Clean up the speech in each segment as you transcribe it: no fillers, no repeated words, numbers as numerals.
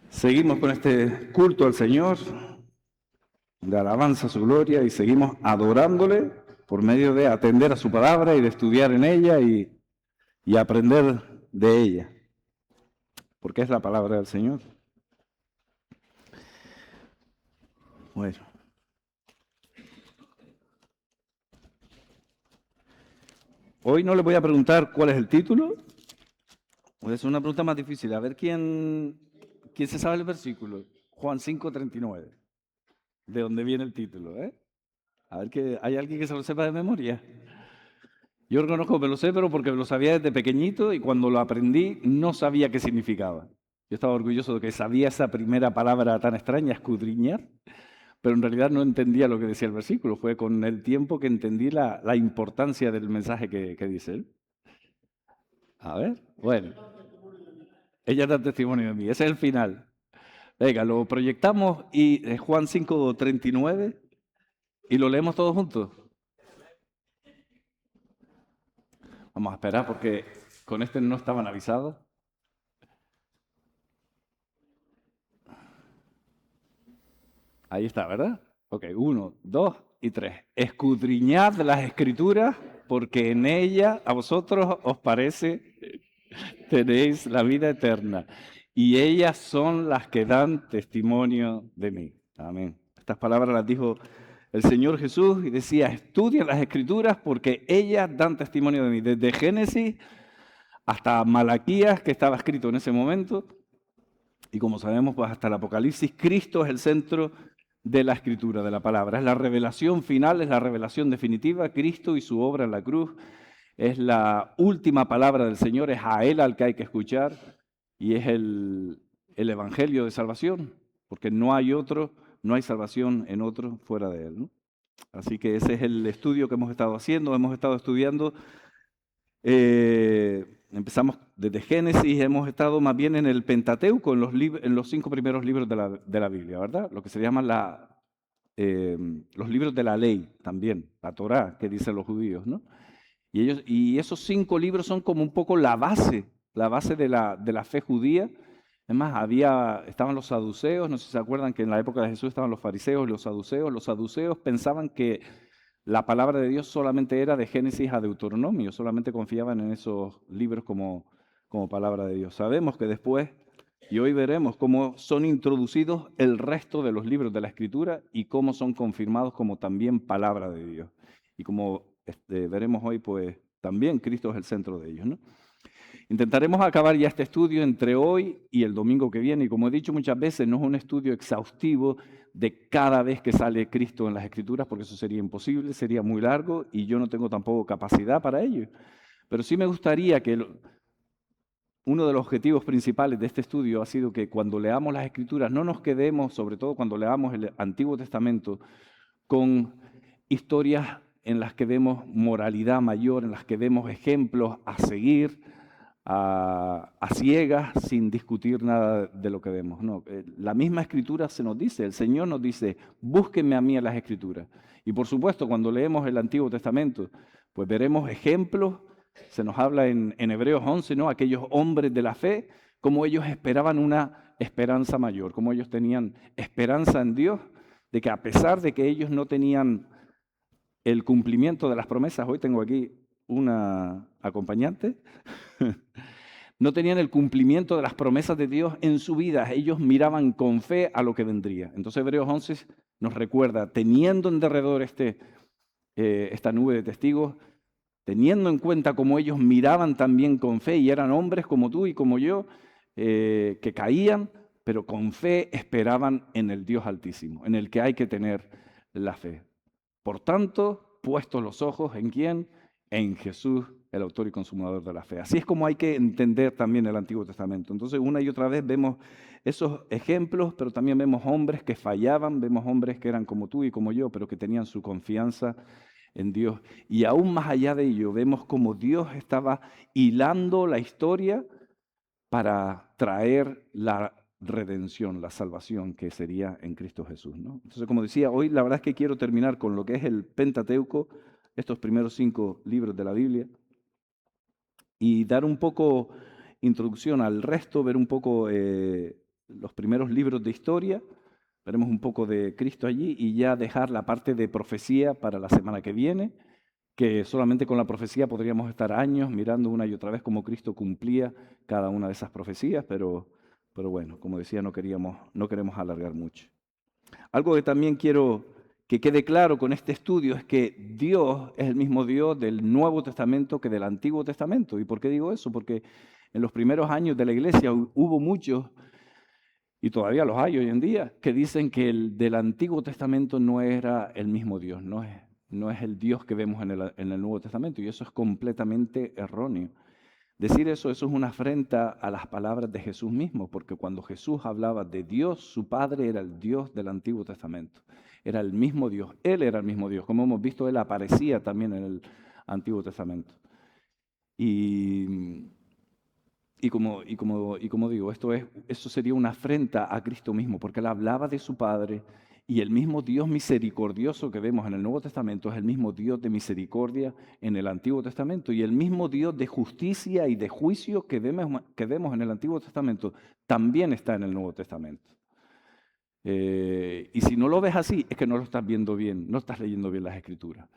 Seguimos con este culto al Señor, de alabanza a su gloria, y seguimos adorándole por medio de atender a su palabra y de estudiar en ella y aprender de ella, porque es la palabra del Señor. Bueno, hoy no le voy a preguntar cuál es el título, voy a hacer una pregunta más difícil, a ver quién se sabe el versículo. Juan 5:39, de dónde viene el título, ¿eh? A ver que hay alguien que se lo sepa de memoria. Yo reconozco que me lo sé, pero porque me lo sabía desde pequeñito y cuando lo aprendí no sabía qué significaba. Yo estaba orgulloso de que sabía esa primera palabra tan extraña, escudriñar, pero en realidad no entendía lo que decía el versículo. Fue con el tiempo que entendí la importancia del mensaje que dice él. A ver, bueno, ella da testimonio de mí, ese es el final. Venga, lo proyectamos y Juan 5:39 y lo leemos todos juntos. Vamos a esperar porque con este no estaban avisados. Ahí está, ¿verdad? Ok, 1, 2 y 3. Escudriñad las escrituras porque en ellas a vosotros os parece tenéis la vida eterna y ellas son las que dan testimonio de mí. Amén. Estas palabras las dijo el Señor Jesús y decía, estudia las escrituras porque ellas dan testimonio de mí. Desde Génesis hasta Malaquías, que estaba escrito en ese momento, y como sabemos, pues hasta el Apocalipsis, Cristo es el centro de la escritura, de la palabra. Es la revelación final, es la revelación definitiva. Cristo y su obra en la cruz es la última palabra del Señor, es a Él al que hay que escuchar y es el Evangelio de salvación, porque no hay otro, no hay salvación en otro fuera de Él, ¿no? Así que ese es el estudio que hemos estado haciendo, hemos estado estudiando. Empezamos desde Génesis, hemos estado más bien en el Pentateuco, en los 5 primeros libros de la Biblia, ¿verdad? Lo que se llaman los libros de la ley también, la Torá, que dicen los judíos, ¿no? Y esos 5 libros son como un poco la base de la fe judía. Es más, estaban los saduceos, no sé si se acuerdan que en la época de Jesús estaban los fariseos y los saduceos. Los saduceos pensaban que la palabra de Dios solamente era de Génesis a Deuteronomio, solamente confiaban en esos libros como palabra de Dios. Sabemos que después, y hoy veremos cómo son introducidos el resto de los libros de la Escritura y cómo son confirmados como también palabra de Dios. Y como veremos hoy, pues también Cristo es el centro de ellos, ¿no? Intentaremos acabar ya este estudio entre hoy y el domingo que viene. Y como he dicho muchas veces, no es un estudio exhaustivo de cada vez que sale Cristo en las Escrituras, porque eso sería imposible, sería muy largo y yo no tengo tampoco capacidad para ello. Pero sí me gustaría que uno de los objetivos principales de este estudio ha sido que cuando leamos las Escrituras no nos quedemos, sobre todo cuando leamos el Antiguo Testamento, con historias en las que vemos moralidad mayor, en las que vemos ejemplos a seguir, a ciegas, sin discutir nada de lo que vemos. No, la misma Escritura se nos dice, el Señor nos dice, búsquenme a mí en las Escrituras. Y por supuesto, cuando leemos el Antiguo Testamento, pues veremos ejemplos, se nos habla en Hebreos 11, ¿no? Aquellos hombres de la fe, cómo ellos esperaban una esperanza mayor, cómo ellos tenían esperanza en Dios, de que a pesar de que ellos no tenían el cumplimiento de las promesas, hoy tengo aquí una acompañante, no tenían el cumplimiento de las promesas de Dios en su vida, ellos miraban con fe a lo que vendría. Entonces Hebreos 11 nos recuerda, teniendo en derredor esta nube de testigos, teniendo en cuenta cómo ellos miraban también con fe y eran hombres como tú y como yo, que caían, pero con fe esperaban en el Dios Altísimo, en el que hay que tener la fe. Por tanto, puestos los ojos en quién, en Jesús, el autor y consumador de la fe. Así es como hay que entender también el Antiguo Testamento. Entonces, una y otra vez vemos esos ejemplos, pero también vemos hombres que fallaban, vemos hombres que eran como tú y como yo, pero que tenían su confianza en Dios. Y aún más allá de ello, vemos como Dios estaba hilando la historia para traer la redención, la salvación que sería en Cristo Jesús, ¿no? Entonces, como decía, hoy la verdad es que quiero terminar con lo que es el Pentateuco, estos primeros 5 libros de la Biblia, y dar un poco introducción al resto, ver un poco primeros libros de historia. Veremos un poco de Cristo allí y ya dejar la parte de profecía para la semana que viene, que solamente con la profecía podríamos estar años mirando una y otra vez cómo Cristo cumplía cada una de esas profecías, pero bueno, como decía, no queremos alargar mucho. Algo que también quiero que quede claro con este estudio es que Dios es el mismo Dios del Nuevo Testamento que del Antiguo Testamento. ¿Y por qué digo eso? Porque en los primeros años de la iglesia hubo muchos, y todavía los hay hoy en día, que dicen que el del Antiguo Testamento no era el mismo Dios, no es el Dios que vemos en el Nuevo Testamento, y eso es completamente erróneo. Decir eso es una afrenta a las palabras de Jesús mismo, porque cuando Jesús hablaba de Dios, su Padre era el Dios del Antiguo Testamento. Era el mismo Dios, Él era el mismo Dios. Como hemos visto, Él aparecía también en el Antiguo Testamento. Y como digo, eso sería una afrenta a Cristo mismo, porque Él hablaba de su Padre, y el mismo Dios misericordioso que vemos en el Nuevo Testamento es el mismo Dios de misericordia en el Antiguo Testamento, y el mismo Dios de justicia y de juicio que vemos en el Antiguo Testamento también está en el Nuevo Testamento. Y si no lo ves así, es que no lo estás viendo bien, no estás leyendo bien las Escrituras.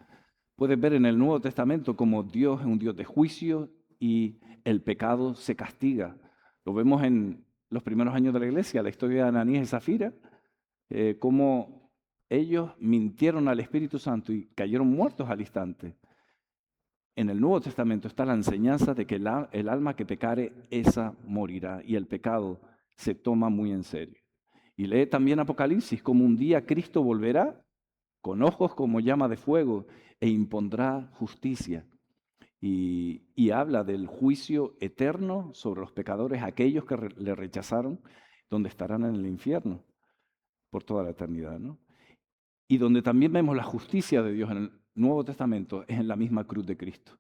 Puedes ver en el Nuevo Testamento como Dios es un Dios de juicio y el pecado se castiga. Lo vemos en los primeros años de la iglesia, la historia de Ananías y Zafira, cómo ellos mintieron al Espíritu Santo y cayeron muertos al instante. En el Nuevo Testamento está la enseñanza de que el alma que pecare, esa morirá, y el pecado se toma muy en serio. Y lee también Apocalipsis, como un día Cristo volverá con ojos como llama de fuego e impondrá justicia. Y habla del juicio eterno sobre los pecadores, aquellos que le rechazaron, donde estarán en el infierno por toda la eternidad, ¿no? Y donde también vemos la justicia de Dios en el Nuevo Testamento es en la misma cruz de Cristo.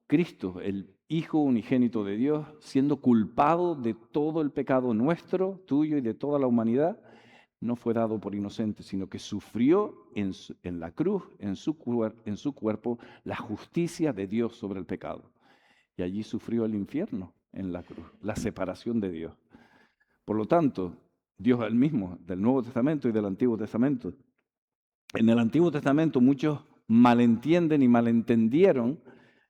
Cristo, el Hijo unigénito de Dios, siendo culpado de todo el pecado nuestro, tuyo y de toda la humanidad, no fue dado por inocente, sino que sufrió en la cruz, en su cuerpo, la justicia de Dios sobre el pecado. Y allí sufrió el infierno en la cruz, la separación de Dios. Por lo tanto, Dios es el mismo del Nuevo Testamento y del Antiguo Testamento. En el Antiguo Testamento muchos malentienden y malentendieron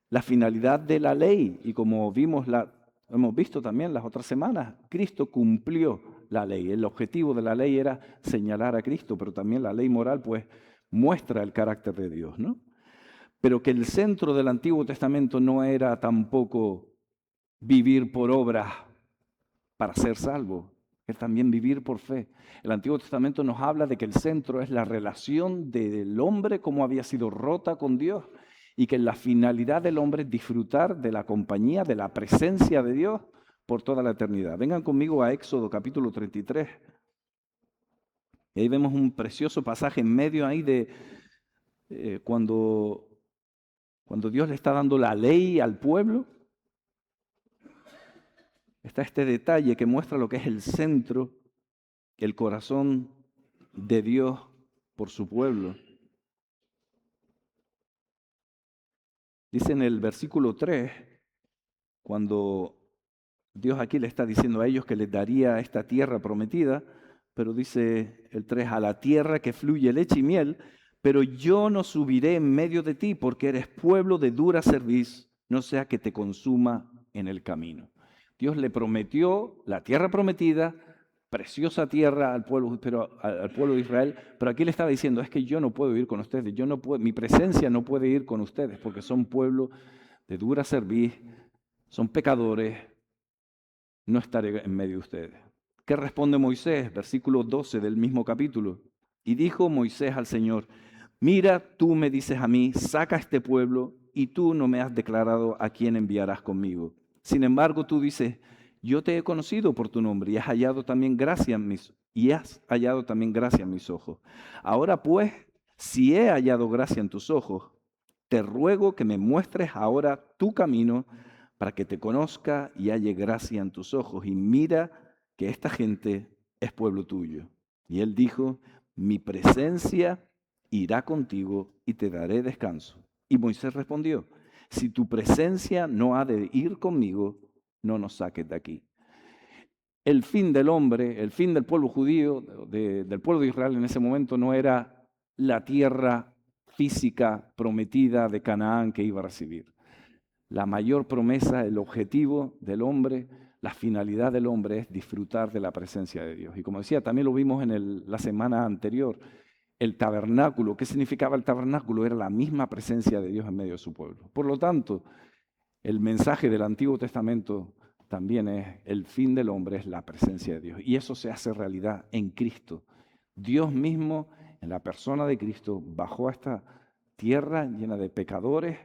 la finalidad de la ley, y como hemos visto también las otras semanas, Cristo cumplió la ley. El objetivo de la ley era señalar a Cristo, pero también la ley moral pues muestra el carácter de Dios, ¿no? Pero que el centro del Antiguo Testamento no era tampoco vivir por obras para ser salvo, es también vivir por fe. El Antiguo Testamento nos habla de que el centro es la relación del hombre como había sido rota con Dios, y que la finalidad del hombre es disfrutar de la compañía, de la presencia de Dios por toda la eternidad. Vengan conmigo a Éxodo capítulo 33. Y ahí vemos un precioso pasaje en medio ahí de cuando Dios le está dando la ley al pueblo. Está este detalle que muestra lo que es el centro, el corazón de Dios por su pueblo. Dice en el versículo 3, cuando Dios aquí le está diciendo a ellos que les daría esta tierra prometida, pero dice el 3, a la tierra que fluye leche y miel, pero yo no subiré en medio de ti porque eres pueblo de dura cerviz, no sea que te consuma en el camino. Dios le prometió la tierra prometida, preciosa tierra al pueblo de Israel, pero aquí le estaba diciendo, es que yo no puedo ir con ustedes, mi presencia no puede ir con ustedes porque son pueblo de dura cerviz, son pecadores, no estaré en medio de ustedes. ¿Qué responde Moisés? Versículo 12 del mismo capítulo. Y dijo Moisés al Señor, mira, tú me dices a mí, saca a este pueblo, y tú no me has declarado a quién enviarás conmigo. Sin embargo, tú dices, yo te he conocido por tu nombre y has hallado también gracia en mis ojos. Ahora pues, si he hallado gracia en tus ojos, te ruego que me muestres ahora tu camino para que te conozca y halle gracia en tus ojos. Y mira que esta gente es pueblo tuyo. Y él dijo, mi presencia irá contigo y te daré descanso. Y Moisés respondió, si tu presencia no ha de ir conmigo, no nos saques de aquí. el fin del hombre, el fin del pueblo judío, del pueblo de Israel en ese momento no era la tierra física prometida de Canaán que iba a recibir. La mayor promesa, el objetivo del hombre, la finalidad del hombre es disfrutar de la presencia de Dios. Y como decía, también lo vimos en la semana anterior, el tabernáculo. ¿Qué significaba el tabernáculo? Era la misma presencia de Dios en medio de su pueblo. Por lo tanto, el mensaje del Antiguo Testamento también es el fin del hombre, es la presencia de Dios. Y eso se hace realidad en Cristo. Dios mismo, en la persona de Cristo, bajó a esta tierra llena de pecadores,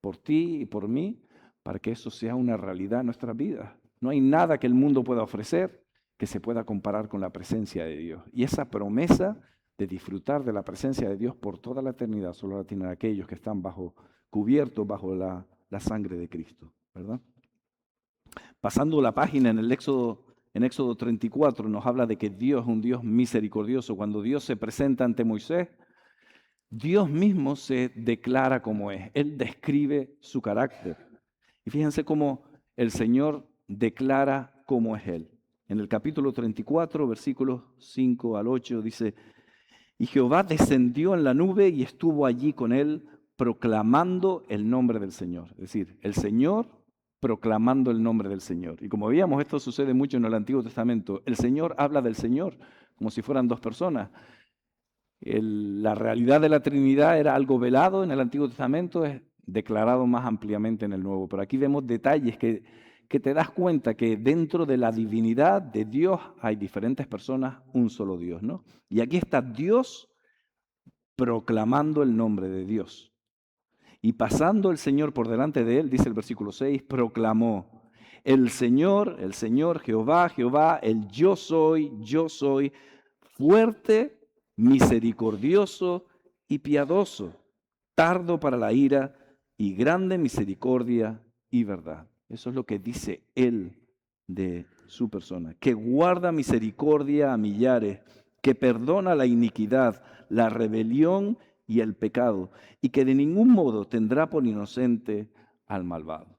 por ti y por mí, para que eso sea una realidad en nuestras vidas. No hay nada que el mundo pueda ofrecer que se pueda comparar con la presencia de Dios. Y esa promesa de disfrutar de la presencia de Dios por toda la eternidad solo la tienen aquellos que están cubiertos bajo la sangre de Cristo, ¿verdad? Pasando la página en Éxodo 34 nos habla de que Dios es un Dios misericordioso. Cuando Dios se presenta ante Moisés, Dios mismo se declara como es. Él describe su carácter. Y fíjense cómo el Señor declara cómo es Él. En el capítulo 34, versículos 5 al 8, dice: y Jehová descendió en la nube y estuvo allí con él, proclamando el nombre del Señor. Es decir, el Señor proclamando el nombre del Señor. Y como veíamos, esto sucede mucho en el Antiguo Testamento. El Señor habla del Señor como si fueran dos personas. La realidad de la Trinidad era algo velado en el Antiguo Testamento, es declarado más ampliamente en el Nuevo. Pero aquí vemos detalles que te das cuenta que dentro de la divinidad de Dios hay diferentes personas, un solo Dios, ¿no? Y aquí está Dios proclamando el nombre de Dios. Y pasando el Señor por delante de él, dice el versículo 6, proclamó: el Señor, Jehová, Jehová, el yo soy, fuerte, misericordioso y piadoso, tardo para la ira y grande misericordia y verdad. Eso es lo que dice él de su persona, que guarda misericordia a millares, que perdona la iniquidad, la rebelión y el pecado, y que de ningún modo tendrá por inocente al malvado.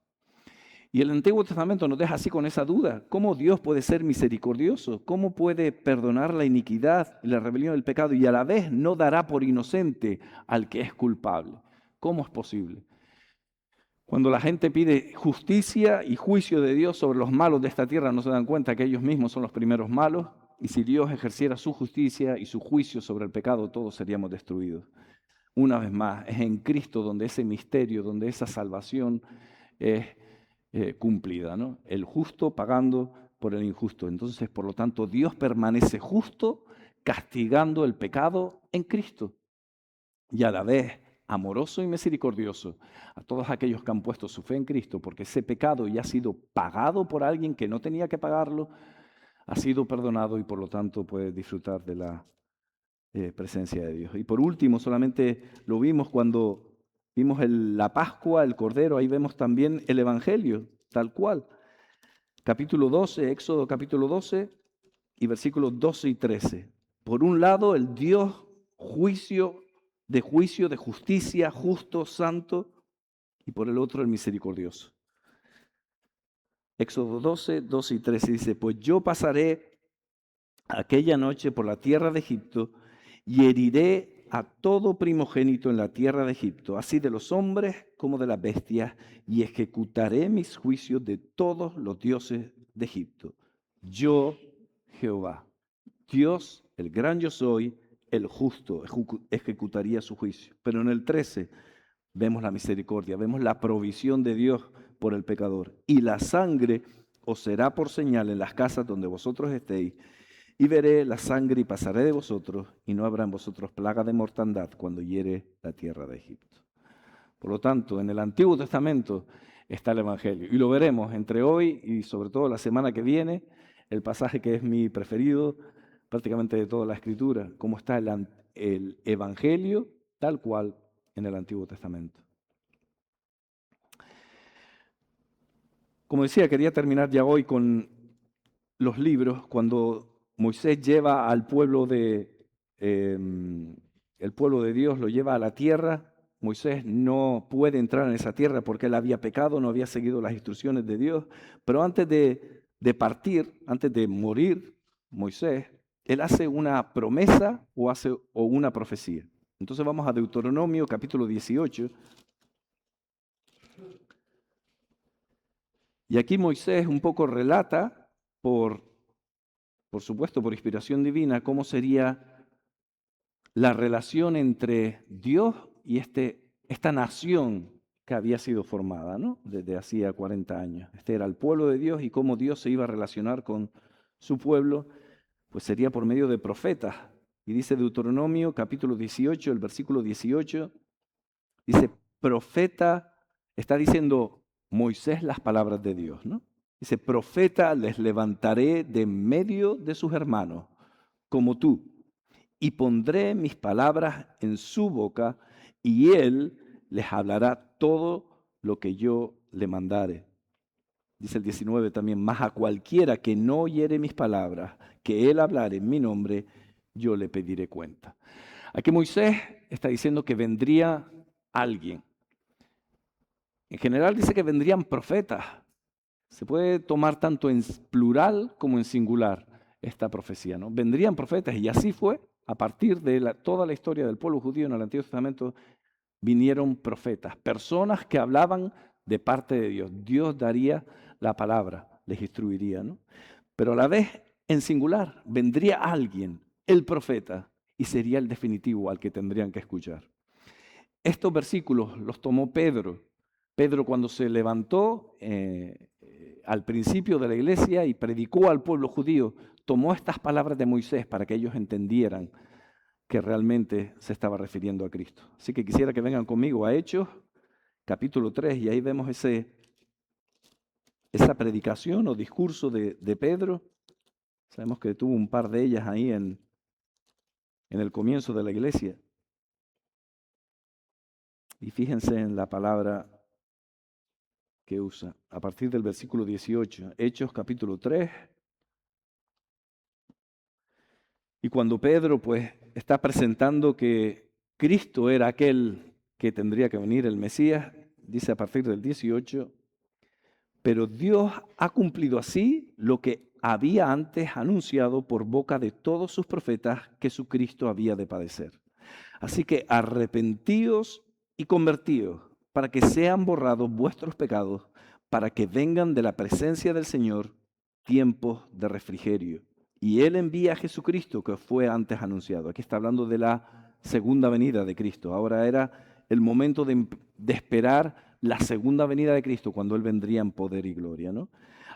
Y el Antiguo Testamento nos deja así con esa duda: ¿cómo Dios puede ser misericordioso? ¿Cómo puede perdonar la iniquidad y la rebelión y el pecado y a la vez no dará por inocente al que es culpable? ¿Cómo es posible? Cuando la gente pide justicia y juicio de Dios sobre los malos de esta tierra, no se dan cuenta que ellos mismos son los primeros malos, y si Dios ejerciera su justicia y su juicio sobre el pecado, todos seríamos destruidos. Una vez más, es en Cristo donde ese misterio, donde esa salvación es cumplida, ¿no? El justo pagando por el injusto. Entonces, por lo tanto, Dios permanece justo castigando el pecado en Cristo y a la vez amoroso y misericordioso a todos aquellos que han puesto su fe en Cristo, porque ese pecado ya ha sido pagado por alguien que no tenía que pagarlo, ha sido perdonado y por lo tanto puede disfrutar de la presencia de Dios. Y por último, solamente lo vimos cuando vimos la Pascua, el Cordero, ahí vemos también el Evangelio, tal cual. Capítulo 12, Éxodo capítulo 12 y versículos 12 y 13. Por un lado, el Dios de justicia, justo, santo, y por el otro, el misericordioso. Éxodo 12, 12 y 13 dice: pues yo pasaré aquella noche por la tierra de Egipto y heriré a todo primogénito en la tierra de Egipto, así de los hombres como de las bestias, y ejecutaré mis juicios de todos los dioses de Egipto. Yo, Jehová, Dios, el gran yo soy, el justo, ejecutaría su juicio. Pero en el 13 vemos la misericordia, vemos la provisión de Dios por el pecador. Y la sangre os será por señal en las casas donde vosotros estéis, y veré la sangre y pasaré de vosotros, y no habrá en vosotros plaga de mortandad cuando hiere la tierra de Egipto. Por lo tanto, en el Antiguo Testamento está el Evangelio. Y lo veremos entre hoy y sobre todo la semana que viene, el pasaje que es mi preferido prácticamente de toda la Escritura, cómo está el Evangelio tal cual en el Antiguo Testamento. Como decía, quería terminar ya hoy con los libros. Cuando Moisés lleva al pueblo el pueblo de Dios lo lleva a la tierra. Moisés no puede entrar en esa tierra porque él había pecado, no había seguido las instrucciones de Dios. Pero antes de de partir, antes de morir Moisés, él hace una promesa o una profecía. Entonces vamos a Deuteronomio capítulo 18. Y aquí Moisés un poco relata, por supuesto por inspiración divina, cómo sería la relación entre Dios y esta nación que había sido formada, ¿no? Desde hacía 40 años. Este era el pueblo de Dios y cómo Dios se iba a relacionar con su pueblo, pues sería por medio de profetas. Y dice Deuteronomio capítulo 18, el versículo 18, dice, profeta, está diciendo Moisés las palabras de Dios, ¿no? Dice, profeta les levantaré de en medio de sus hermanos, como tú, y pondré mis palabras en su boca, y él les hablará todo lo que yo le mandare. Dice el 19 también, más a cualquiera que no oyere mis palabras, que él hablare en mi nombre, yo le pediré cuenta. Aquí Moisés está diciendo que vendría alguien. En general dice que vendrían profetas. Se puede tomar tanto en plural como en singular esta profecía, ¿no? Vendrían profetas y así fue. A partir de toda la historia del pueblo judío en el Antiguo Testamento vinieron profetas, personas que hablaban de parte de Dios. Dios daría la palabra, les instruiría, ¿no? Pero a la vez, en singular, vendría alguien, el profeta, y sería el definitivo al que tendrían que escuchar. Estos versículos los tomó Pedro. Pedro cuando se levantó al principio de la iglesia y predicó al pueblo judío, tomó estas palabras de Moisés para que ellos entendieran que realmente se estaba refiriendo a Cristo. Así que quisiera que vengan conmigo a Hechos, capítulo 3, y ahí vemos esa predicación o discurso de Pedro. Sabemos que tuvo un par de ellas ahí en el comienzo de la iglesia. Y fíjense en la palabra que usa a partir del versículo 18, Hechos capítulo 3. Y cuando Pedro pues está presentando que Cristo era aquel que tendría que venir, el Mesías, dice a partir del 18, pero Dios ha cumplido así lo que había antes anunciado por boca de todos sus profetas que su Cristo había de padecer. Así que arrepentíos y convertíos para que sean borrados vuestros pecados, para que vengan de la presencia del Señor tiempos de refrigerio. Y Él envía a Jesucristo que fue antes anunciado. Aquí está hablando de la segunda venida de Cristo. Ahora era el momento de esperar la segunda venida de Cristo cuando Él vendría en poder y gloria, ¿no?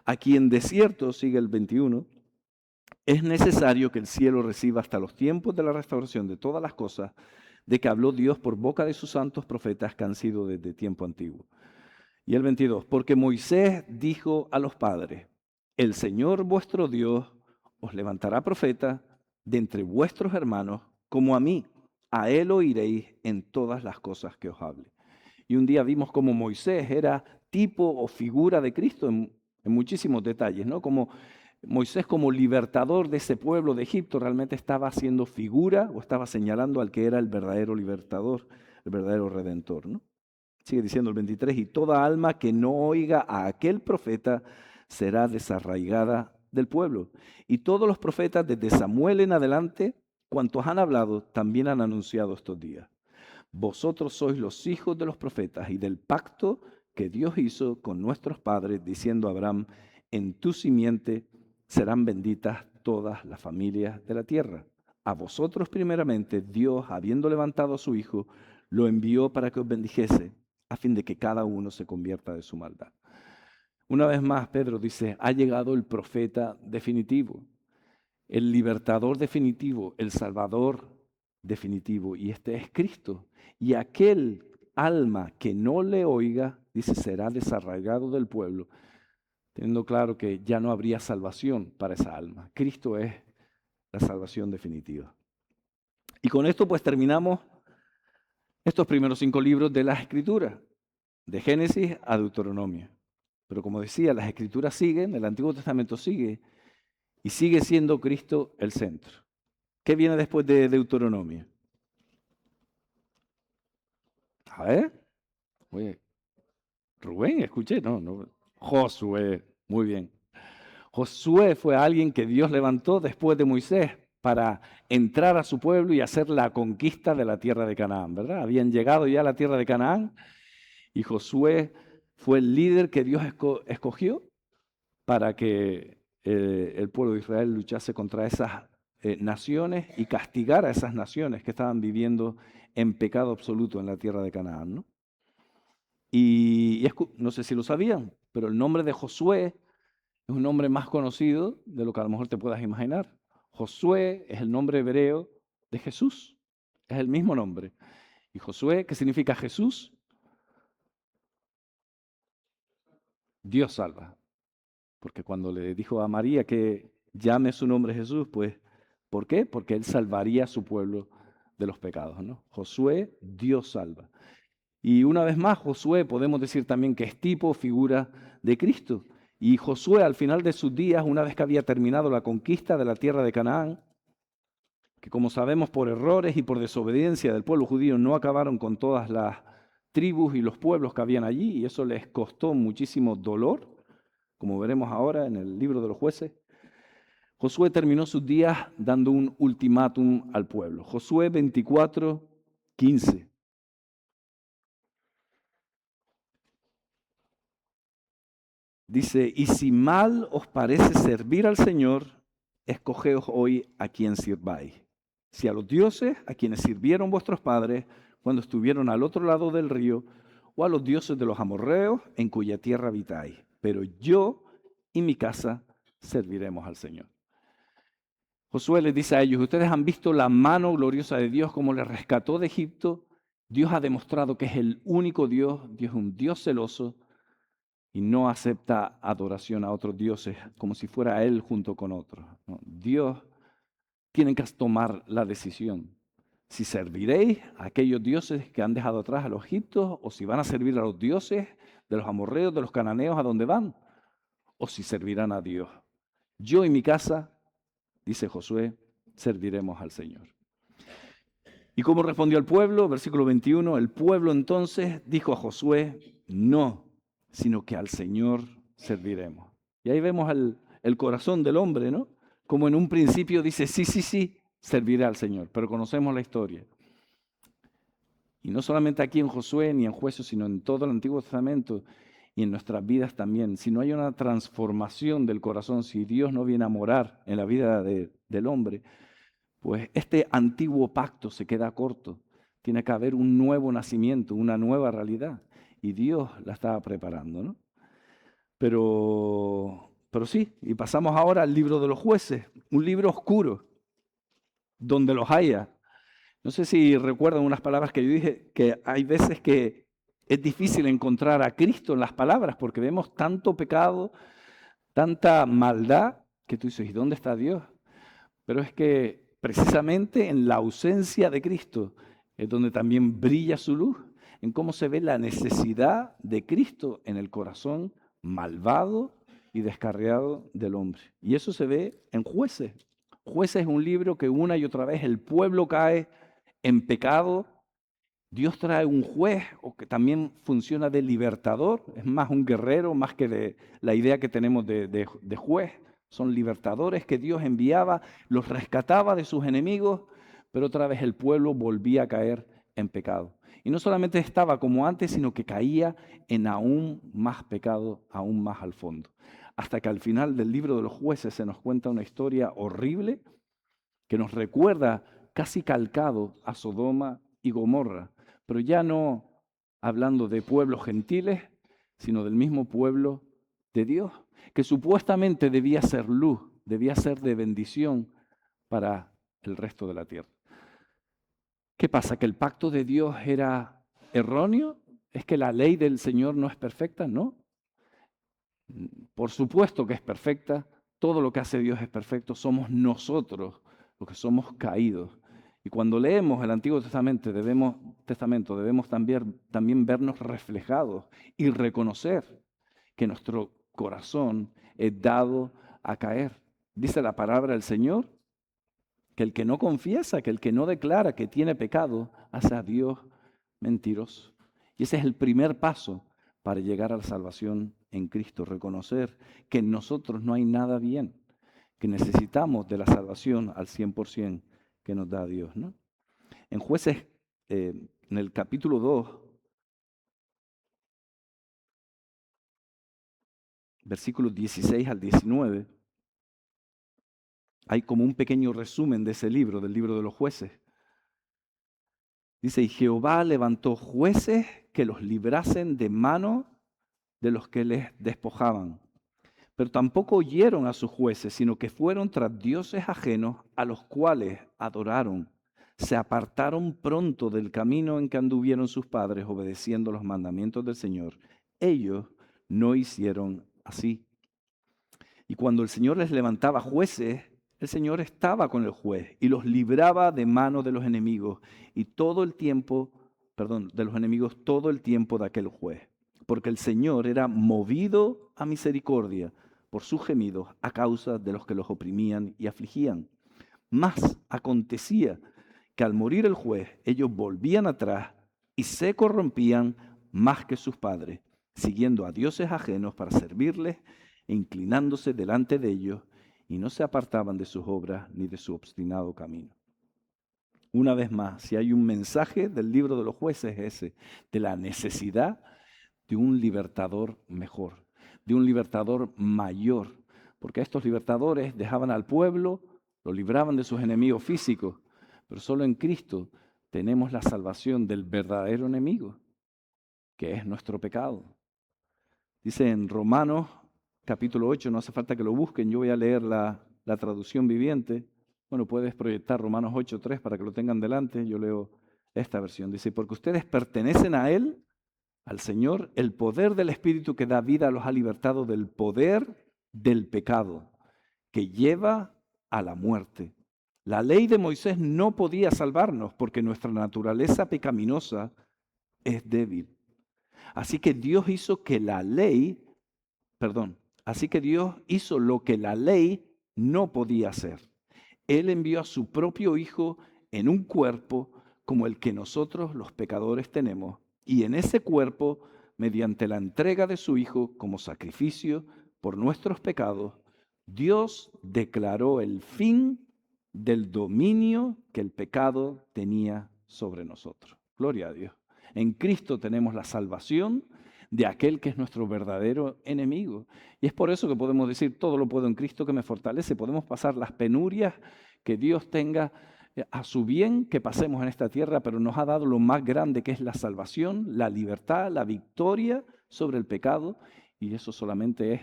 Aquí en desierto, sigue el 21, es necesario que el cielo reciba hasta los tiempos de la restauración de todas las cosas de que habló Dios por boca de sus santos profetas que han sido desde tiempo antiguo. Y el 22, porque Moisés dijo a los padres, el Señor vuestro Dios os levantará profeta de entre vuestros hermanos, como a mí, a él oiréis en todas las cosas que os hable. Y un día vimos como Moisés era tipo o figura de Cristo en muchísimos detalles, ¿no? Como Moisés como libertador de ese pueblo de Egipto realmente estaba haciendo figura o estaba señalando al que era el verdadero libertador, el verdadero redentor, ¿no? Sigue diciendo el 23, y toda alma que no oiga a aquel profeta será desarraigada del pueblo. Y todos los profetas desde Samuel en adelante, cuantos han hablado, también han anunciado estos días. Vosotros sois los hijos de los profetas y del pacto que Dios hizo con nuestros padres, diciendo a Abraham, en tu simiente serán benditas todas las familias de la tierra. A vosotros primeramente Dios, habiendo levantado a su Hijo, lo envió para que os bendijese, a fin de que cada uno se convierta de su maldad. Una vez más, Pedro dice, ha llegado el profeta definitivo, el libertador definitivo, el salvador definitivo, y este es Cristo. Y aquel alma que no le oiga, dice, será desarraigado del pueblo, teniendo claro que ya no habría salvación para esa alma. Cristo es la salvación definitiva. Y con esto pues terminamos estos primeros 5 libros de las Escrituras, de Génesis a Deuteronomio. Pero como decía, las Escrituras siguen, el Antiguo Testamento sigue, y sigue siendo Cristo el centro. ¿Qué viene después de Deuteronomio? A ver, oye, Rubén, escuché, no, Josué, muy bien. Josué fue alguien que Dios levantó después de Moisés para entrar a su pueblo y hacer la conquista de la tierra de Canaán, ¿verdad? Habían llegado ya a la tierra de Canaán y Josué fue el líder que Dios escogió para que el pueblo de Israel luchase contra esas naciones y castigara a esas naciones que estaban viviendo en pecado absoluto en la tierra de Canaán, ¿no? No sé si lo sabían, pero el nombre de Josué es un nombre más conocido de lo que a lo mejor te puedas imaginar. Josué es el nombre hebreo de Jesús, es el mismo nombre. Y Josué, ¿qué significa Jesús? Dios salva. Porque cuando le dijo a María que llame su nombre Jesús, pues, ¿por qué? Porque él salvaría a su pueblo de los pecados, ¿no? Josué, Dios salva. Y una vez más, Josué podemos decir también que es tipo, figura de Cristo. Y Josué al final de sus días, una vez que había terminado la conquista de la tierra de Canaán, que como sabemos por errores y por desobediencia del pueblo judío no acabaron con todas las tribus y los pueblos que habían allí, y eso les costó muchísimo dolor, como veremos ahora en el libro de los jueces. Josué terminó sus días dando un ultimátum al pueblo. Josué 24:15. Dice, y si mal os parece servir al Señor, escogeos hoy a quien sirváis. Si a los dioses a quienes sirvieron vuestros padres cuando estuvieron al otro lado del río, o a los dioses de los amorreos en cuya tierra habitáis. Pero yo y mi casa serviremos al Señor. Josué les dice a ellos, ustedes han visto la mano gloriosa de Dios, como les rescató de Egipto. Dios ha demostrado que es el único Dios, Dios es un Dios celoso, y no acepta adoración a otros dioses como si fuera Él junto con otros. No, Dios tiene que tomar la decisión. Si serviréis a aquellos dioses que han dejado atrás a los egipcios, o si van a servir a los dioses de los amorreos, de los cananeos, a donde van, o si servirán a Dios. Yo y mi casa, dice Josué, serviremos al Señor. ¿Y cómo respondió el pueblo? Versículo 21, el pueblo entonces dijo a Josué, no, sino que al Señor serviremos. Y ahí vemos el corazón del hombre, ¿no? Como en un principio dice, sí, sí, sí, serviré al Señor, pero conocemos la historia. Y no solamente aquí en Josué ni en Jueces, sino en todo el Antiguo Testamento y en nuestras vidas también. Si no hay una transformación del corazón, si Dios no viene a morar en la vida del hombre, pues este antiguo pacto se queda corto. Tiene que haber un nuevo nacimiento, una nueva realidad. Y Dios la estaba preparando, ¿no? Pero sí, y pasamos ahora al libro de los jueces, un libro oscuro, donde los haya. No sé si recuerdan unas palabras que yo dije, que hay veces que es difícil encontrar a Cristo en las palabras, porque vemos tanto pecado, tanta maldad, que tú dices, ¿y dónde está Dios? Pero es que precisamente en la ausencia de Cristo es donde también brilla su luz, en cómo se ve la necesidad de Cristo en el corazón malvado y descarriado del hombre. Y eso se ve en Jueces. Jueces es un libro que una y otra vez el pueblo cae en pecado. Dios trae un juez o que también funciona de libertador, es más un guerrero, más que de la idea que tenemos de juez. Son libertadores que Dios enviaba, los rescataba de sus enemigos, pero otra vez el pueblo volvía a caer en pecado. Y no solamente estaba como antes, sino que caía en aún más pecado, aún más al fondo. Hasta que al final del libro de los jueces se nos cuenta una historia horrible que nos recuerda casi calcado a Sodoma y Gomorra, pero ya no hablando de pueblos gentiles, sino del mismo pueblo de Dios, que supuestamente debía ser luz, debía ser de bendición para el resto de la tierra. ¿Qué pasa? ¿Que el pacto de Dios era erróneo? ¿Es que la ley del Señor no es perfecta? No. Por supuesto que es perfecta, todo lo que hace Dios es perfecto, somos nosotros los que somos caídos. Y cuando leemos el Antiguo Testamento debemos también vernos reflejados y reconocer que nuestro corazón es dado a caer. Dice la palabra del Señor que el que no confiesa, que el que no declara que tiene pecado, hace a Dios mentiroso. Y ese es el primer paso para llegar a la salvación en Cristo, reconocer que en nosotros no hay nada bien, que necesitamos de la salvación al 100% que nos da Dios, ¿no? En Jueces, en el capítulo 2, versículos 16 al 19, hay como un pequeño resumen de ese libro, del libro de los jueces. Dice, y Jehová levantó jueces que los librasen de mano de los que les despojaban. Pero tampoco oyeron a sus jueces, sino que fueron tras dioses ajenos a los cuales adoraron. Se apartaron pronto del camino en que anduvieron sus padres, obedeciendo los mandamientos del Señor. Ellos no hicieron así. Y cuando el Señor les levantaba jueces, el Señor estaba con el juez y los libraba de mano de los enemigos y todo el tiempo, de los enemigos todo el tiempo de aquel juez. Porque el Señor era movido a misericordia por sus gemidos a causa de los que los oprimían y afligían. Mas acontecía que al morir el juez, ellos volvían atrás y se corrompían más que sus padres, siguiendo a dioses ajenos para servirles e inclinándose delante de ellos, y no se apartaban de sus obras ni de su obstinado camino. Una vez más, si hay un mensaje del libro de los jueces, es ese, de la necesidad de un libertador mejor, de un libertador mayor, porque estos libertadores dejaban al pueblo, lo libraban de sus enemigos físicos, pero solo en Cristo tenemos la salvación del verdadero enemigo, que es nuestro pecado. Dice en Romanos capítulo 8, no hace falta que lo busquen, yo voy a leer la traducción viviente. Bueno, puedes proyectar Romanos 8:3 para que lo tengan delante, yo leo esta versión. Dice, porque ustedes pertenecen a Él, al Señor, el poder del Espíritu que da vida los ha libertado del poder del pecado, que lleva a la muerte. La ley de Moisés no podía salvarnos porque nuestra naturaleza pecaminosa es débil. Así que Dios hizo lo que la ley no podía hacer. Él envió a su propio Hijo en un cuerpo como el que nosotros los pecadores tenemos, y en ese cuerpo, mediante la entrega de su Hijo como sacrificio por nuestros pecados, Dios declaró el fin del dominio que el pecado tenía sobre nosotros. Gloria a Dios. En Cristo tenemos la salvación de aquel que es nuestro verdadero enemigo. Y es por eso que podemos decir, todo lo puedo en Cristo que me fortalece. Podemos pasar las penurias que Dios tenga a su bien que pasemos en esta tierra, pero nos ha dado lo más grande que es la salvación, la libertad, la victoria sobre el pecado. Y eso solamente es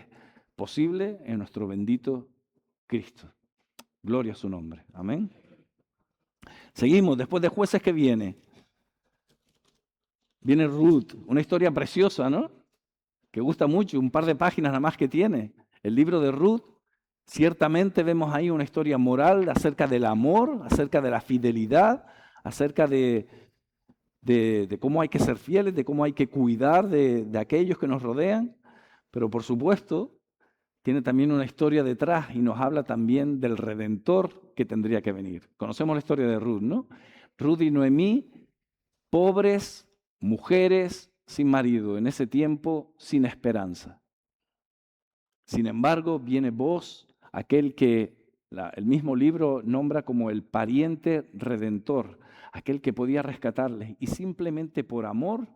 posible en nuestro bendito Cristo. Gloria a su nombre. Amén. Seguimos, después de jueces que viene Ruth, una historia preciosa, ¿no? Que gusta mucho, un par de páginas nada más que tiene. El libro de Ruth, ciertamente vemos ahí una historia moral acerca del amor, acerca de la fidelidad, acerca de cómo hay que ser fieles, de cómo hay que cuidar de aquellos que nos rodean. Pero por supuesto, tiene también una historia detrás y nos habla también del Redentor que tendría que venir. Conocemos la historia de Ruth, ¿no? Ruth y Noemí, pobres mujeres sin marido, en ese tiempo sin esperanza. Sin embargo, viene Boaz, aquel que el mismo libro nombra como el pariente redentor, aquel que podía rescatarles. Y simplemente por amor,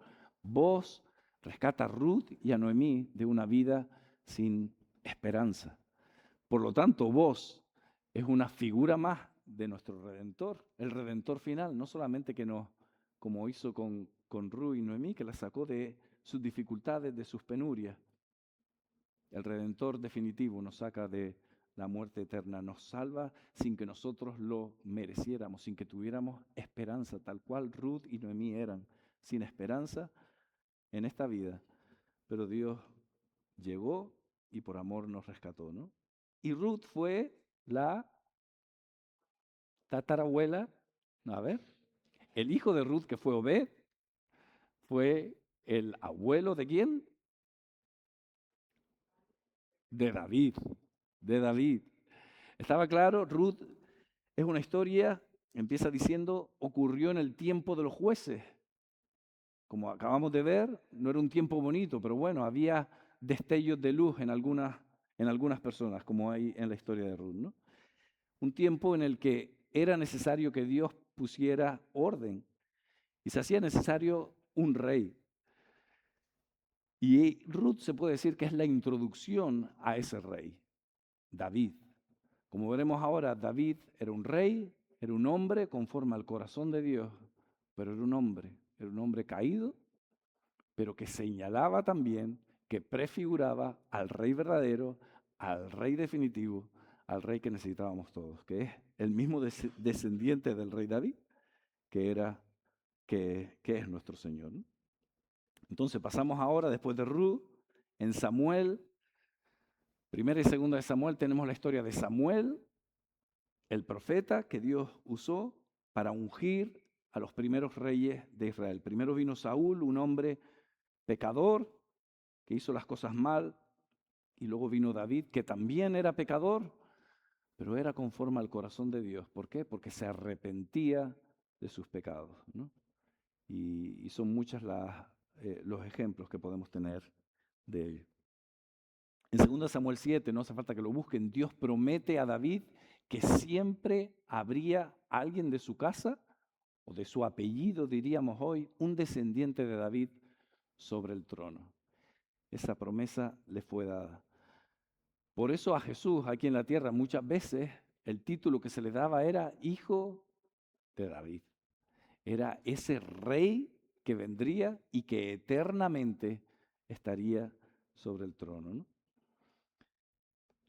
Boaz rescata a Ruth y a Noemí de una vida sin esperanza. Por lo tanto, Boaz es una figura más de nuestro Redentor, el Redentor final, no solamente que nos, como hizo con Ruth y Noemí, que la sacó de sus dificultades, de sus penurias. El Redentor definitivo nos saca de la muerte eterna, nos salva sin que nosotros lo mereciéramos, sin que tuviéramos esperanza, tal cual Ruth y Noemí eran, sin esperanza en esta vida. Pero Dios llegó y por amor nos rescató, ¿no? Y Ruth fue la tatarabuela, el hijo de Ruth, que fue Obed, fue el abuelo de ¿quién? De David, de David. ¿Estaba claro? Ruth es una historia, empieza diciendo, ocurrió en el tiempo de los jueces. Como acabamos de ver, no era un tiempo bonito, pero bueno, había destellos de luz en algunas personas, como hay en la historia de Ruth, ¿no? Un tiempo en el que era necesario que Dios pusiera orden y se hacía necesario un rey. Y Ruth se puede decir que es la introducción a ese rey, David. Como veremos ahora, David era un rey, era un hombre conforme al corazón de Dios, pero era un hombre caído, pero que señalaba también, que prefiguraba al rey verdadero, al rey definitivo, al rey que necesitábamos todos, que es el mismo descendiente del rey David, que es nuestro Señor, ¿no? Entonces pasamos ahora, después de Ruth, en Samuel, primera y segunda de Samuel, tenemos la historia de Samuel, el profeta que Dios usó para ungir a los primeros reyes de Israel. Primero vino Saúl, un hombre pecador que hizo las cosas mal, y luego vino David, que también era pecador, pero era conforme al corazón de Dios. ¿Por qué? Porque se arrepentía de sus pecados, ¿no? Y son muchos los ejemplos que podemos tener de ello. En 2 Samuel 7, no hace falta que lo busquen, Dios promete a David que siempre habría alguien de su casa, o de su apellido, diríamos hoy, un descendiente de David sobre el trono. Esa promesa le fue dada. Por eso a Jesús aquí en la tierra muchas veces el título que se le daba era Hijo de David. Era ese rey que vendría y que eternamente estaría sobre el trono, ¿no?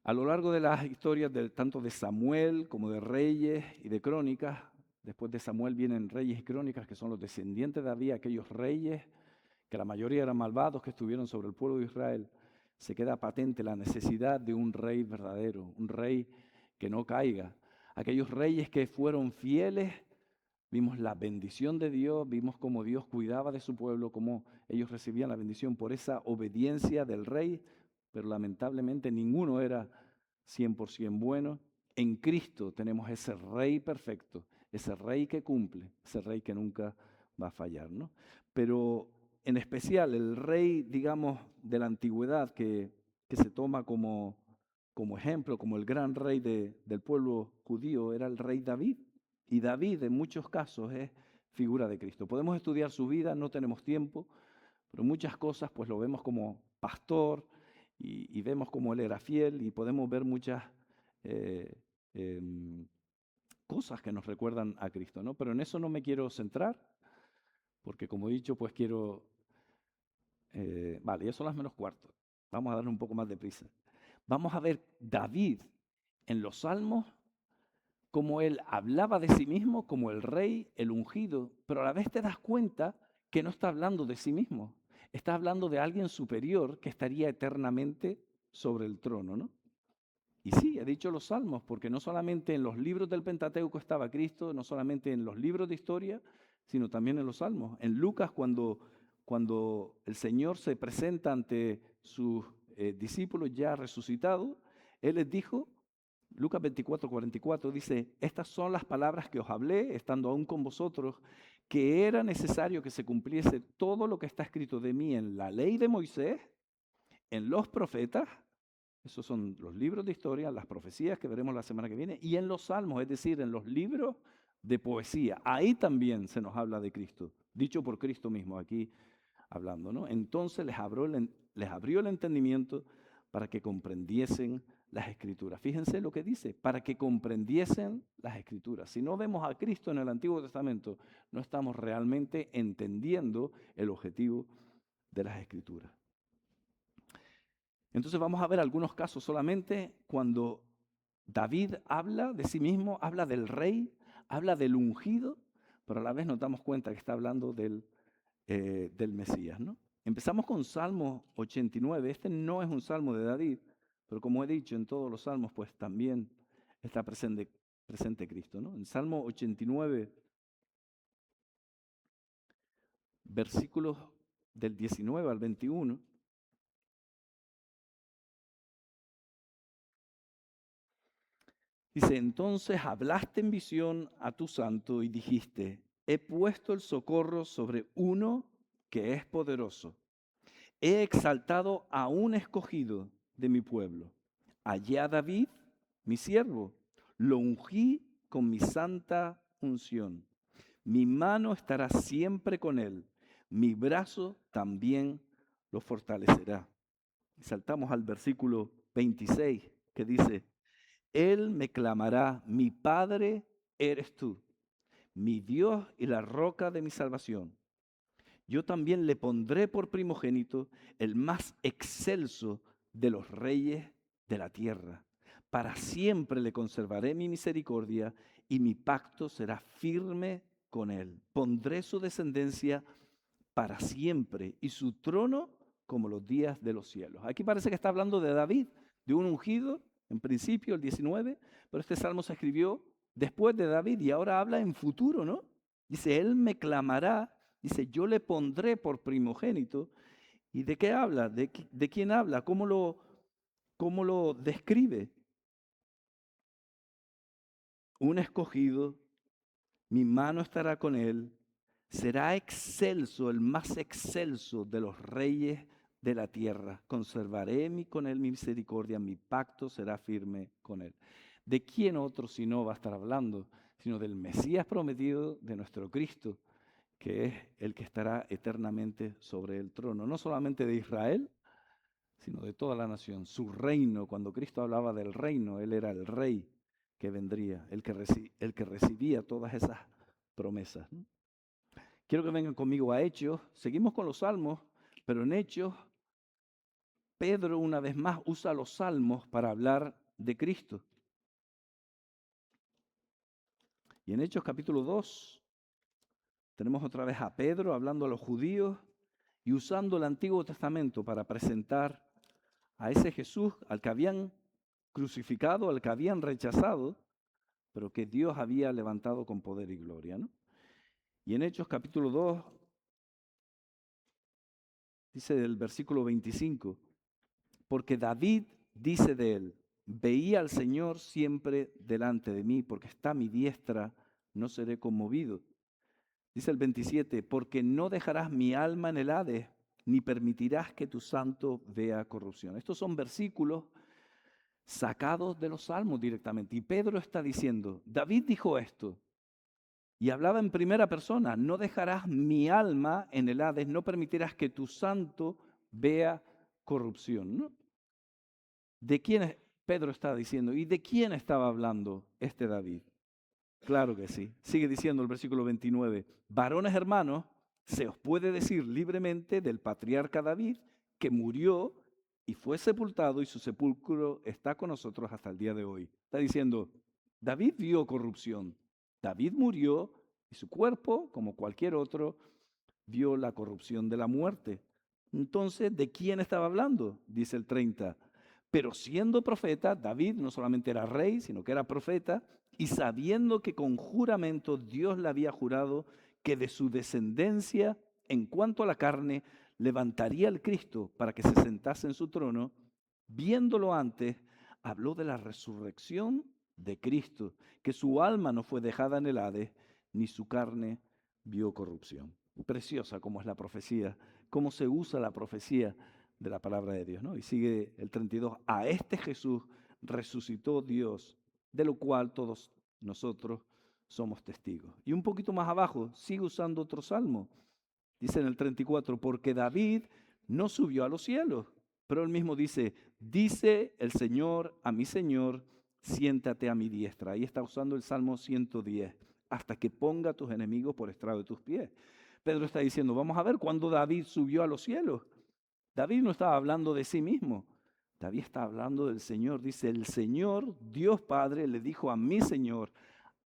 A lo largo de las historias tanto de Samuel como de Reyes y de Crónicas, después de Samuel vienen Reyes y Crónicas, que son los descendientes de David, aquellos reyes que la mayoría eran malvados, que estuvieron sobre el pueblo de Israel, se queda patente la necesidad de un rey verdadero, un rey que no caiga. Aquellos reyes que fueron fieles, vimos la bendición de Dios, vimos cómo Dios cuidaba de su pueblo, cómo ellos recibían la bendición por esa obediencia del rey, pero lamentablemente ninguno era 100% bueno. En Cristo tenemos ese rey perfecto, ese rey que cumple, ese rey que nunca va a fallar, ¿no? Pero en especial el rey, digamos, de la antigüedad que se toma como ejemplo, como el gran rey del pueblo judío, era el rey David. Y David en muchos casos es figura de Cristo. Podemos estudiar su vida, no tenemos tiempo, pero muchas cosas pues lo vemos como pastor y vemos cómo él era fiel y podemos ver muchas eh, em, cosas que nos recuerdan a Cristo, ¿no? Pero en eso no me quiero centrar, porque como he dicho, pues quiero... vale, ya son las menos cuarto. Vamos a darle un poco más de prisa. Vamos a ver David en los Salmos, cómo él hablaba de sí mismo como el rey, el ungido, pero a la vez te das cuenta que no está hablando de sí mismo, está hablando de alguien superior que estaría eternamente sobre el trono, ¿no? Y sí, he dicho los salmos, porque no solamente en los libros del Pentateuco estaba Cristo, no solamente en los libros de historia, sino también en los salmos. En Lucas, cuando el Señor se presenta ante sus discípulos ya resucitados, Él les dijo, Lucas 24, 44, dice, estas son las palabras que os hablé, estando aún con vosotros, que era necesario que se cumpliese todo lo que está escrito de mí en la ley de Moisés, en los profetas, esos son los libros de historia, las profecías que veremos la semana que viene, y en los salmos, es decir, en los libros de poesía. Ahí también se nos habla de Cristo, dicho por Cristo mismo aquí hablando, ¿no? Entonces les abrió el entendimiento para que comprendiesen las Escrituras. Fíjense lo que dice, para que comprendiesen las Escrituras. Si no vemos a Cristo en el Antiguo Testamento, no estamos realmente entendiendo el objetivo de las Escrituras. Entonces vamos a ver algunos casos solamente cuando David habla de sí mismo, habla del rey, habla del ungido, pero a la vez nos damos cuenta que está hablando del Mesías, ¿no? Empezamos con Salmo 89. Este no es un salmo de David, pero como he dicho, en todos los salmos pues también está presente Cristo, ¿no? En Salmo 89, versículos del 19 al 21, dice, entonces hablaste en visión a tu santo y dijiste, he puesto el socorro sobre uno que es poderoso. he exaltado a un escogido de mi pueblo. Hallé a David, mi siervo, lo ungí con mi santa unción. Mi mano estará siempre con él, mi brazo también lo fortalecerá. Y saltamos al versículo 26 que dice, Él me clamará, mi Padre eres tú, mi Dios y la roca de mi salvación. Yo también le pondré por primogénito el más excelso de los reyes de la tierra. Para siempre le conservaré mi misericordia y mi pacto será firme con él. Pondré su descendencia para siempre y su trono como los días de los cielos. Aquí parece que está hablando de David, de un ungido, en principio el 19, pero este salmo se escribió después de David y ahora habla en futuro, ¿no? Dice, Él me clamará, dice, yo le pondré por primogénito. ¿Y de qué habla? ¿De quién habla? Cómo lo describe? Un escogido, mi mano estará con él, será excelso, el más excelso de los reyes de la tierra. Conservaré con él mi misericordia, mi pacto será firme con él. ¿De quién otro si no va a estar hablando? Sino del Mesías prometido, de nuestro Cristo, que es el que estará eternamente sobre el trono, no solamente de Israel, sino de toda la nación. Su reino, cuando Cristo hablaba del reino, Él era el rey que vendría, el que recibía todas esas promesas, ¿no? Quiero que vengan conmigo a Hechos. Seguimos con los salmos, pero en Hechos, Pedro una vez más usa los salmos para hablar de Cristo. Y en Hechos capítulo 2 tenemos otra vez a Pedro hablando a los judíos y usando el Antiguo Testamento para presentar a ese Jesús al que habían crucificado, al que habían rechazado, pero que Dios había levantado con poder y gloria, ¿no? Y en Hechos capítulo 2 dice del versículo 25, porque David dice de él, veía al Señor siempre delante de mí, porque está a mi diestra, no seré conmovido. Dice el 27, porque no dejarás mi alma en el Hades, ni permitirás que tu santo vea corrupción. Estos son versículos sacados de los salmos directamente. Y Pedro está diciendo, David dijo esto, y hablaba en primera persona, no dejarás mi alma en el Hades, no permitirás que tu santo vea corrupción, ¿no? ¿De quién Pedro está diciendo? ¿Y de quién estaba hablando este David? Claro que sí. Sigue diciendo el versículo 29, varones hermanos, se os puede decir libremente del patriarca David que murió y fue sepultado y su sepulcro está con nosotros hasta el día de hoy. Está diciendo, David vio corrupción, David murió y su cuerpo, como cualquier otro, vio la corrupción de la muerte. Entonces, ¿de quién estaba hablando? Dice el 30. Pero siendo profeta, David no solamente era rey, sino que era profeta, y sabiendo que con juramento Dios le había jurado que de su descendencia, en cuanto a la carne, levantaría al Cristo para que se sentase en su trono, viéndolo antes, habló de la resurrección de Cristo, que su alma no fue dejada en el Hades, ni su carne vio corrupción. Preciosa como es la profecía, cómo se usa la profecía de la palabra de Dios, ¿no? Y sigue el 32, a este Jesús resucitó Dios, de lo cual todos nosotros somos testigos. Y un poquito más abajo, sigue usando otro salmo. Dice en el 34, porque David no subió a los cielos, pero él mismo dice, dice el Señor a mi Señor, siéntate a mi diestra. Ahí está usando el Salmo 110, hasta que ponga a tus enemigos por estrado de tus pies. Pedro está diciendo, vamos a ver cuándo David subió a los cielos. David no estaba hablando de sí mismo, David está hablando del Señor. Dice, el Señor, Dios Padre, le dijo a mi Señor,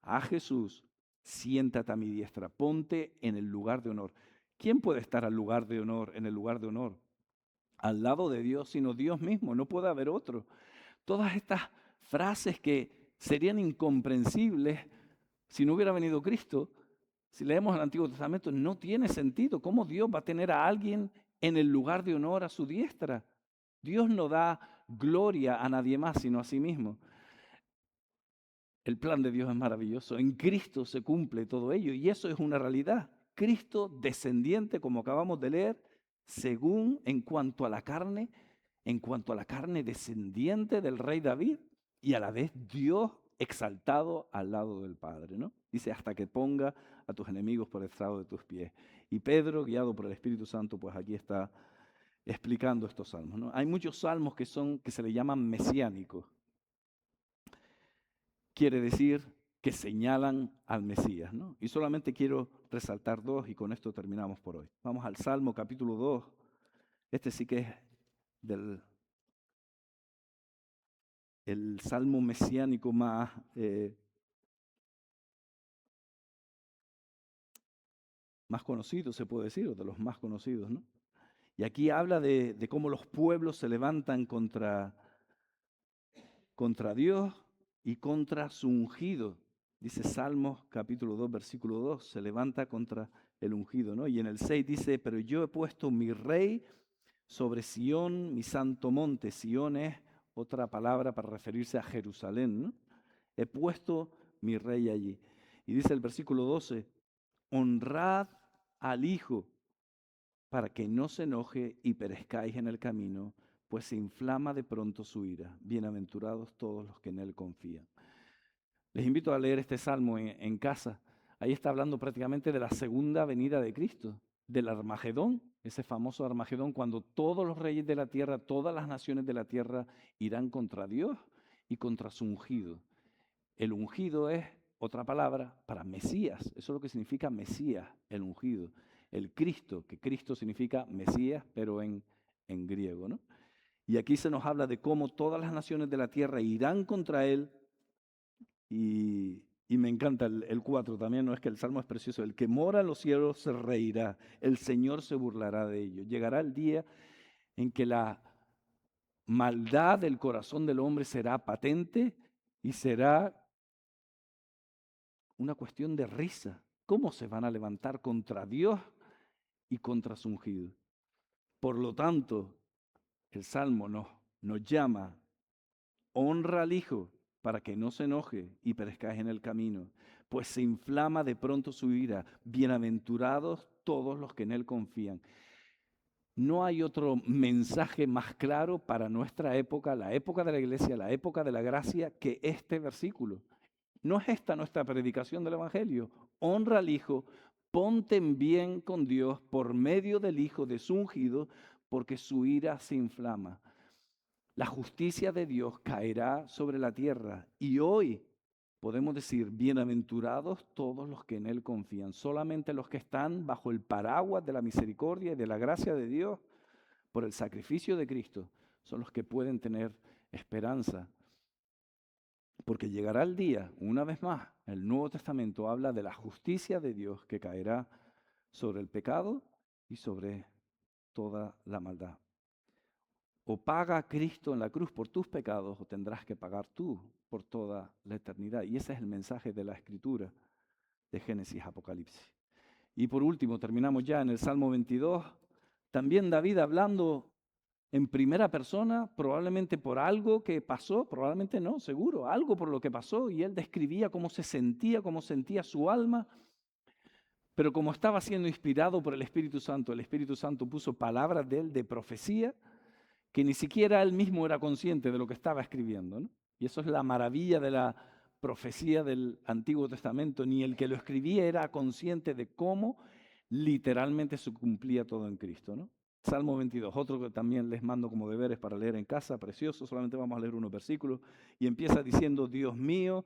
a Jesús, siéntate a mi diestra, ponte en el lugar de honor. ¿Quién puede estar al lugar de honor, en el lugar de honor? Al lado de Dios, sino Dios mismo, no puede haber otro. Todas estas frases que serían incomprensibles si no hubiera venido Cristo, si leemos el Antiguo Testamento, no tiene sentido. ¿Cómo Dios va a tener a alguien en el lugar de honor a su diestra? Dios no da gloria a nadie más, sino a sí mismo. El plan de Dios es maravilloso. En Cristo se cumple todo ello y eso es una realidad. Cristo descendiente, como acabamos de leer, según en cuanto a la carne, descendiente del rey David, y a la vez Dios exaltado al lado del Padre, ¿no? Dice, hasta que ponga a tus enemigos por estrado de tus pies. Y Pedro, guiado por el Espíritu Santo, pues aquí está explicando estos salmos, ¿no? Hay muchos salmos que se le llaman mesiánicos. Quiere decir que señalan al Mesías, ¿no? Y solamente quiero resaltar dos y con esto terminamos por hoy. Vamos al Salmo capítulo 2. Este sí que es el salmo mesiánico más conocido, se puede decir, o de los más conocidos, ¿no? Y aquí habla de cómo los pueblos se levantan contra Dios y contra su ungido. Dice Salmos capítulo 2, versículo 2, se levanta contra el ungido, ¿no? Y en el 6 dice, pero yo he puesto mi rey sobre Sión, mi santo monte. Sión es otra palabra para referirse a Jerusalén, ¿no? He puesto mi rey allí. Y dice el versículo 12, honrad al Hijo para que no se enoje y perezcáis en el camino, pues se inflama de pronto su ira. Bienaventurados todos los que en él confían. Les invito a leer este salmo en casa. Ahí está hablando prácticamente de la segunda venida de Cristo, del Armagedón, ese famoso Armagedón, cuando todos los reyes de la tierra, todas las naciones de la tierra irán contra Dios y contra su ungido. El ungido es otra palabra para Mesías, eso es lo que significa Mesías, el ungido. El Cristo, que Cristo significa Mesías, pero en griego, ¿no? Y aquí se nos habla de cómo todas las naciones de la tierra irán contra él. Y me encanta el 4 también, no es que el salmo es precioso. El que mora en los cielos se reirá, el Señor se burlará de ellos. Llegará el día en que la maldad del corazón del hombre será patente y será una cuestión de risa. ¿Cómo se van a levantar contra Dios y contra su ungido? Por lo tanto, el Salmo nos llama, honra al Hijo para que no se enoje y perezcáis en el camino, pues se inflama de pronto su ira. Bienaventurados todos los que en él confían. No hay otro mensaje más claro para nuestra época, la época de la iglesia, la época de la gracia, que este versículo. ¿No es esta nuestra predicación del Evangelio? Honra al Hijo, ponte en bien con Dios por medio del Hijo de su ungido, porque su ira se inflama. La justicia de Dios caerá sobre la tierra y hoy podemos decir, bienaventurados todos los que en Él confían. Solamente los que están bajo el paraguas de la misericordia y de la gracia de Dios por el sacrificio de Cristo son los que pueden tener esperanza. Porque llegará el día, una vez más, el Nuevo Testamento habla de la justicia de Dios que caerá sobre el pecado y sobre toda la maldad. O paga Cristo en la cruz por tus pecados o tendrás que pagar tú por toda la eternidad. Y ese es el mensaje de la Escritura de Génesis, Apocalipsis. Y por último, terminamos ya en el Salmo 22. También David hablando en primera persona, probablemente por algo que pasó, probablemente no, seguro, algo por lo que pasó, y él describía cómo se sentía, cómo sentía su alma, pero como estaba siendo inspirado por el Espíritu Santo puso palabras de él de profecía, que ni siquiera él mismo era consciente de lo que estaba escribiendo, ¿no? Y eso es la maravilla de la profecía del Antiguo Testamento, ni el que lo escribía era consciente de cómo literalmente se cumplía todo en Cristo, ¿no? Salmo 22, otro que también les mando como deberes para leer en casa, precioso, solamente vamos a leer unos versículos, y empieza diciendo, Dios mío,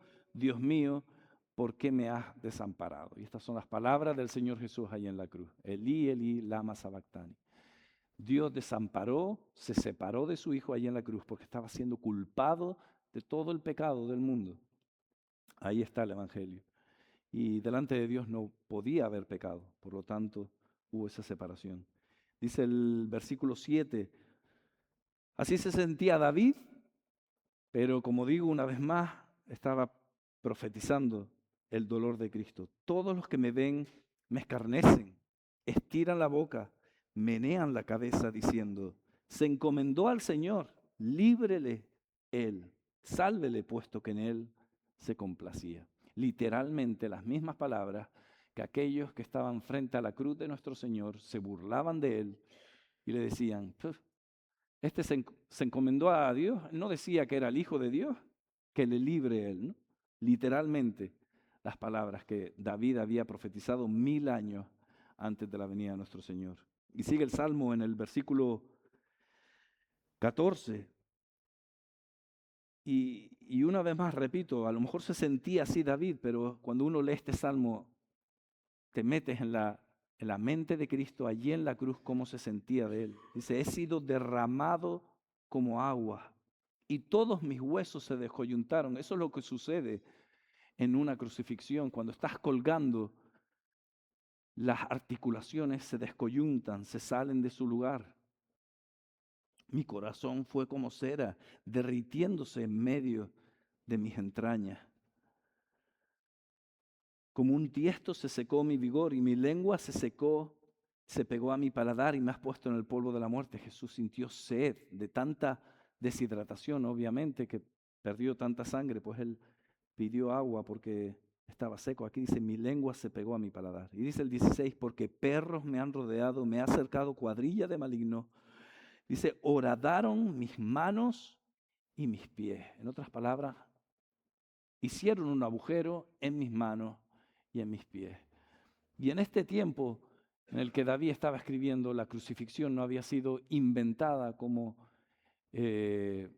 ¿por qué me has desamparado? Y estas son las palabras del Señor Jesús ahí en la cruz, Elí, Elí, lama sabactani. Dios desamparó, se separó de su Hijo ahí en la cruz porque estaba siendo culpado de todo el pecado del mundo. Ahí está el Evangelio. Y delante de Dios no podía haber pecado, por lo tanto hubo esa separación. Dice el versículo 7, así se sentía David, pero como digo una vez más, estaba profetizando el dolor de Cristo. Todos los que me ven me escarnecen, estiran la boca, menean la cabeza diciendo, se encomendó al Señor, líbrele Él, sálvele puesto que en Él se complacía. Literalmente las mismas palabras que aquellos que estaban frente a la cruz de nuestro Señor se burlaban de Él y le decían, "Puf, este se encomendó a Dios, no decía que era el Hijo de Dios, que le libre él", ¿no? Literalmente, las palabras que David había profetizado 1000 años antes de la venida de nuestro Señor. Y sigue el Salmo en el versículo 14. Y una vez más, repito, a lo mejor se sentía así David, pero cuando uno lee este Salmo, te metes en la mente de Cristo, allí en la cruz, cómo se sentía de él. Dice, he sido derramado como agua y todos mis huesos se descoyuntaron. Eso es lo que sucede en una crucifixión. Cuando estás colgando, las articulaciones se descoyuntan, se salen de su lugar. Mi corazón fue como cera, derritiéndose en medio de mis entrañas. Como un tiesto se secó mi vigor y mi lengua se secó, se pegó a mi paladar y me has puesto en el polvo de la muerte. Jesús sintió sed de tanta deshidratación, obviamente, que perdió tanta sangre, pues él pidió agua porque estaba seco. Aquí dice, mi lengua se pegó a mi paladar. Y dice el 16, porque perros me han rodeado, me ha acercado cuadrilla de malignos. Dice, horadaron mis manos y mis pies. En otras palabras, hicieron un agujero en mis manos y en mis pies. Y en este tiempo en el que David estaba escribiendo, la crucifixión no había sido inventada eh,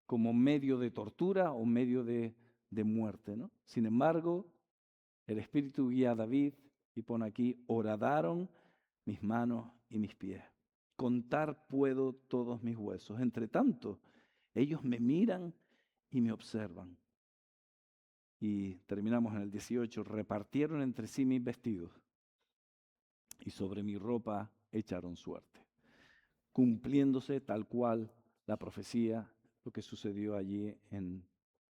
como medio de tortura o medio de muerte, ¿no? Sin embargo, el Espíritu guía a David y pone aquí, horadaron mis manos y mis pies. Contar puedo todos mis huesos. Entre tanto, ellos me miran y me observan. Y terminamos en el 18, repartieron entre sí mis vestidos y sobre mi ropa echaron suerte, cumpliéndose tal cual la profecía, lo que sucedió allí en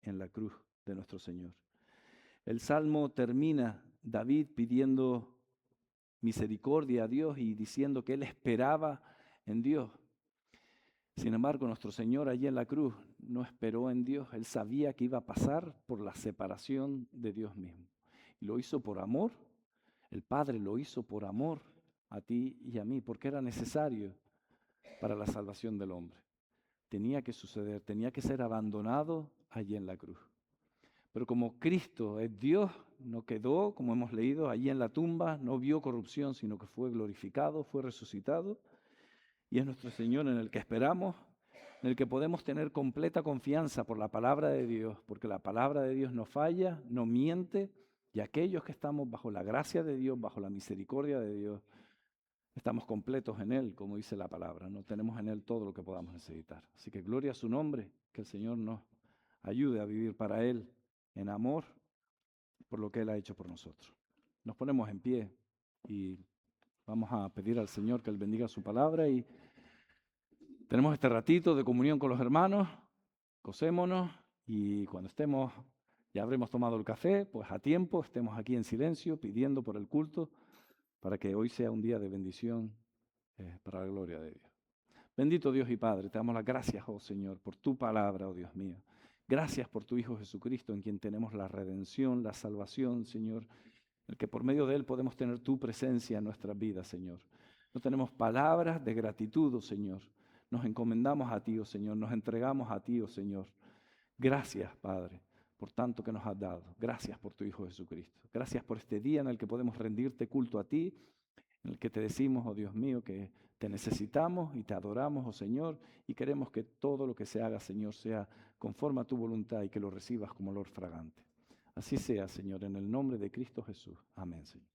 la cruz de nuestro Señor. El Salmo termina David pidiendo misericordia a Dios y diciendo que él esperaba en Dios. Sin embargo, nuestro Señor allí en la cruz no esperó en Dios. Él sabía que iba a pasar por la separación de Dios mismo. Y lo hizo por amor. El Padre lo hizo por amor a ti y a mí, porque era necesario para la salvación del hombre. Tenía que suceder, tenía que ser abandonado allí en la cruz. Pero como Cristo es Dios, no quedó, como hemos leído, allí en la tumba, no vio corrupción, sino que fue glorificado, fue resucitado. Y es nuestro Señor en el que esperamos, en el que podemos tener completa confianza por la palabra de Dios, porque la palabra de Dios no falla, no miente, y aquellos que estamos bajo la gracia de Dios, bajo la misericordia de Dios, estamos completos en Él, como dice la palabra, no tenemos en Él todo lo que podamos necesitar. Así que gloria a su nombre, que el Señor nos ayude a vivir para Él en amor por lo que Él ha hecho por nosotros. Nos ponemos en pie y vamos a pedir al Señor que Él bendiga su palabra y tenemos este ratito de comunión con los hermanos, gocémonos y cuando estemos, ya habremos tomado el café, pues a tiempo, estemos aquí en silencio pidiendo por el culto para que hoy sea un día de bendición para la gloria de Dios. Bendito Dios y Padre, te damos las gracias, oh Señor, por tu palabra, oh Dios mío. Gracias por tu Hijo Jesucristo, en quien tenemos la redención, la salvación, Señor, el que por medio de Él podemos tener tu presencia en nuestras vidas, Señor. No tenemos palabras de gratitud, oh Señor. Nos encomendamos a ti, oh Señor, nos entregamos a ti, oh Señor. Gracias, Padre, por tanto que nos has dado. Gracias por tu Hijo Jesucristo. Gracias por este día en el que podemos rendirte culto a ti, en el que te decimos, oh Dios mío, que te necesitamos y te adoramos, oh Señor, y queremos que todo lo que se haga, Señor, sea conforme a tu voluntad y que lo recibas como olor fragante. Así sea, Señor, en el nombre de Cristo Jesús. Amén, Señor.